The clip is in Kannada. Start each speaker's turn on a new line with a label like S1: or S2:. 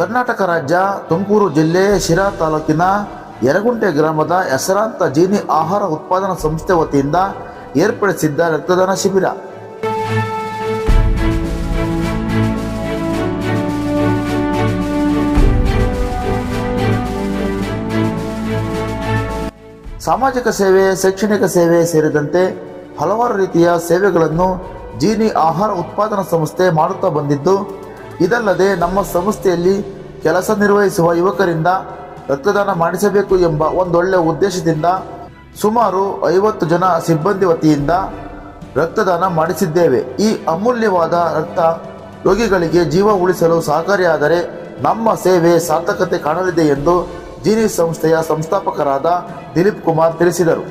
S1: ಕರ್ನಾಟಕ ರಾಜ್ಯ ತುಮಕೂರು ಜಿಲ್ಲೆ ಶಿರಾ ತಾಲೂಕಿನ ಯರಗುಂಟೆ ಗ್ರಾಮದ ಹೆಸರಾಂತ ಜೀನಿ ಆಹಾರ ಉತ್ಪಾದನಾ ಸಂಸ್ಥೆ ವತಿಯಿಂದ ಏರ್ಪಡಿಸಿದ್ದ ರಕ್ತದಾನ ಶಿಬಿರ. ಸಾಮಾಜಿಕ ಸೇವೆ, ಶೈಕ್ಷಣಿಕ ಸೇವೆ ಸೇರಿದಂತೆ ಹಲವಾರು ರೀತಿಯ ಸೇವೆಗಳನ್ನು ಜೀನಿ ಆಹಾರ ಉತ್ಪಾದನಾ ಸಂಸ್ಥೆ ಮಾಡುತ್ತಾ ಬಂದಿದ್ದು, ಇದಲ್ಲದೆ ನಮ್ಮ ಸಂಸ್ಥೆಯಲ್ಲಿ ಕೆಲಸ ನಿರ್ವಹಿಸುವ ಯುವಕರಿಂದ ರಕ್ತದಾನ ಮಾಡಿಸಬೇಕು ಎಂಬ ಒಂದೊಳ್ಳೆ ಉದ್ದೇಶದಿಂದ ಸುಮಾರು 50 ಜನ ಸಿಬ್ಬಂದಿ ವತಿಯಿಂದ ರಕ್ತದಾನ ಮಾಡಿಸಿದ್ದೇವೆ. ಈ ಅಮೂಲ್ಯವಾದ ರಕ್ತ ರೋಗಿಗಳಿಗೆ ಜೀವ ಉಳಿಸಲು ಸಹಕಾರಿಯಾದರೆ ನಮ್ಮ ಸೇವೆ ಸಾರ್ಥಕತೆ ಕಾಣಲಿದೆ ಎಂದು ಜೀನಿ ಸಂಸ್ಥೆಯ ಸಂಸ್ಥಾಪಕರಾದ ದಿಲೀಪ್ ಕುಮಾರ್ ತಿಳಿಸಿದರು.